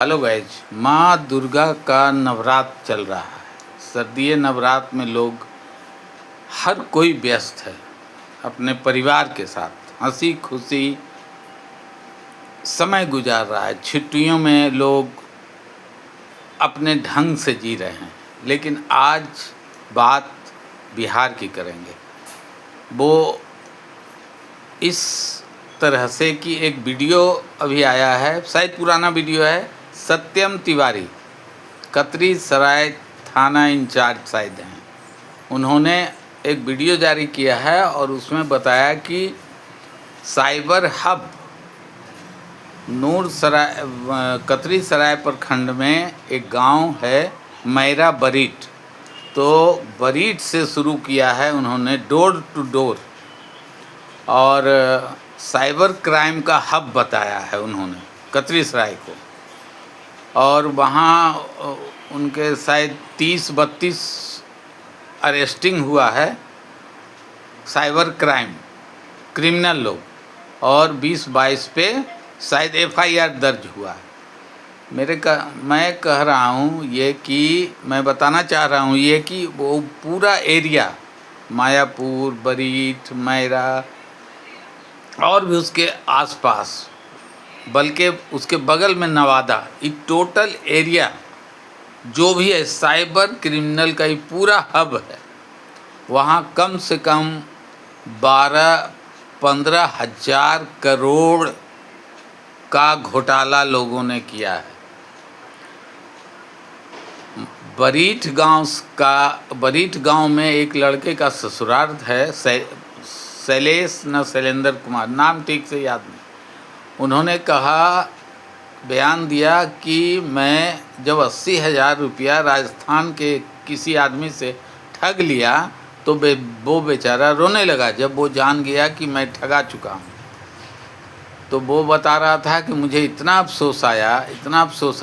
Hello guys, माँ दुर्गा का नवरात्र चल रहा है। शारदीय नवरात्र में लोग हर कोई व्यस्त है अपने परिवार के साथ, हंसी खुशी समय गुजार रहा है। छुट्टियों में लोग अपने ढंग से जी रहे हैं। लेकिन आज बात बिहार की करेंगे। वो इस तरह से कि एक वीडियो अभी आया है, शायद पुराना वीडियो है। सत्यम तिवारी कतरी सराय थाना इंचार्ज शायद हैं, उन्होंने एक वीडियो जारी किया है और उसमें बताया कि साइबर हब नूर सराय कतरी सराय प्रखंड में एक गांव है मैरा बरीट। तो बरीट से शुरू किया है उन्होंने डोर टू डोर और साइबर क्राइम का हब बताया है उन्होंने कतरी सराय को। और वहाँ उनके शायद 30-32 अरेस्टिंग हुआ है साइबर क्राइम क्रिमिनल लोग, और 20-22 पे शायद FIR दर्ज हुआ है। मैं कह रहा हूँ ये कि मैं बताना चाह रहा हूँ ये कि वो पूरा एरिया मायापुर, बरीट, मैरा और भी उसके आसपास, बल्कि उसके बगल में नवादा, ये टोटल एरिया जो भी है साइबर क्रिमिनल का ही पूरा हब है। वहाँ कम से कम 12-15 हज़ार करोड़ का घोटाला लोगों ने किया है। बरीट गांव में एक लड़के का ससुराल है, शैलेश न शैलेंद्र कुमार, नाम ठीक से याद नहीं। उन्होंने कहा, बयान दिया कि मैं जब 80,000 रुपया राजस्थान के किसी आदमी से ठग लिया तो वो बेचारा रोने लगा जब वो जान गया कि मैं ठगा चुका हूँ। तो वो बता रहा था कि मुझे इतना अफसोस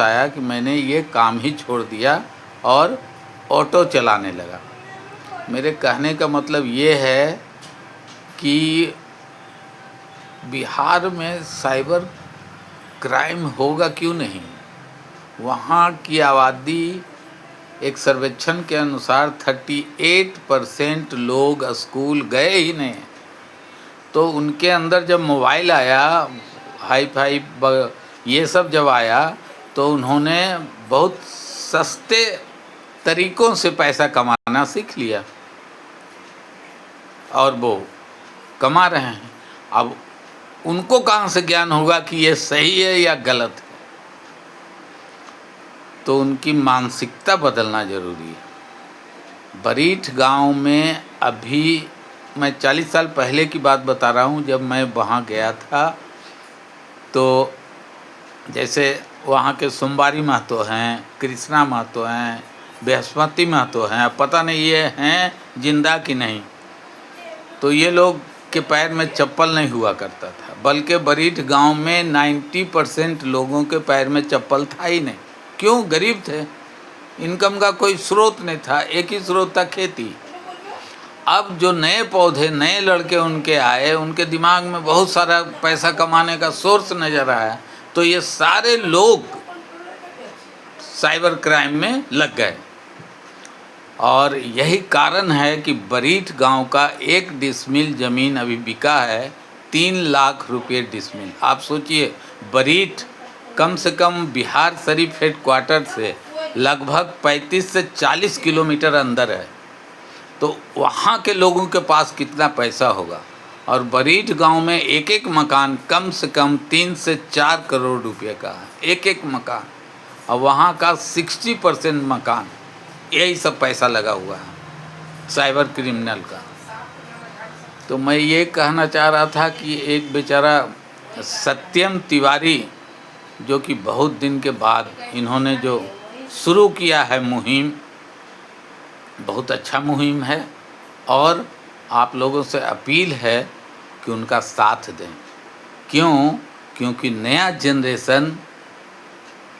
आया कि मैंने ये काम ही छोड़ दिया और ऑटो चलाने लगा। मेरे कहने का मतलब ये है कि बिहार में साइबर क्राइम होगा क्यों नहीं। वहाँ की आबादी, एक सर्वेक्षण के अनुसार 38% लोग स्कूल गए ही नहीं। तो उनके अंदर जब मोबाइल आया, हाई ये सब जब आया, तो उन्होंने बहुत सस्ते तरीक़ों से पैसा कमाना सीख लिया और वो कमा रहे हैं। अब उनको कहाँ से ज्ञान होगा कि ये सही है या गलत है। तो उनकी मानसिकता बदलना ज़रूरी है। बरीट गांव में अभी मैं 40 साल पहले की बात बता रहा हूँ, जब मैं वहाँ गया था तो जैसे वहाँ के सोमवारी महतो हैं, कृष्णा महतो हैं, बृहस्पति महतो हैं, अब पता नहीं ये हैं जिंदा कि नहीं। तो ये लोग के पैर में चप्पल नहीं हुआ करता था, बल्कि बरीट गांव में 90% लोगों के पैर में चप्पल था ही नहीं। क्यों? गरीब थे, इनकम का कोई स्रोत नहीं था, एक ही स्रोत था खेती। अब जो नए पौधे, नए लड़के उनके आए, उनके दिमाग में बहुत सारा पैसा कमाने का सोर्स नज़र आया, तो ये सारे लोग साइबर क्राइम में लग गए। और यही कारण है कि बरीट गांव का 1 डिसमिल ज़मीन अभी बिका है 3 लाख रुपये डिसमिल। आप सोचिए, बरीट कम से कम बिहार शरीफ हेडक्वार्टर से लगभग 35 से 40 किलोमीटर अंदर है। तो वहाँ के लोगों के पास कितना पैसा होगा। और बरीट गांव में एक मकान कम से कम 3 से 4 करोड़ रुपये का है, एक मकान। और वहाँ का 60% मकान, यही सब पैसा लगा हुआ है साइबर क्रिमिनल का। तो मैं ये कहना चाह रहा था कि एक बेचारा सत्यम तिवारी, जो कि बहुत दिन के बाद इन्होंने जो शुरू किया है मुहिम, बहुत अच्छा मुहिम है। और आप लोगों से अपील है कि उनका साथ दें। क्योंकि नया जनरेशन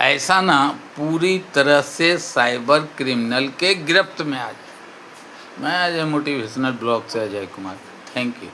ऐसा ना पूरी तरह से साइबर क्रिमिनल के गिरफ्त में आ जाए। मैं अजय मोटिवेशनल ब्लॉग से अजय कुमार, थैंक यू।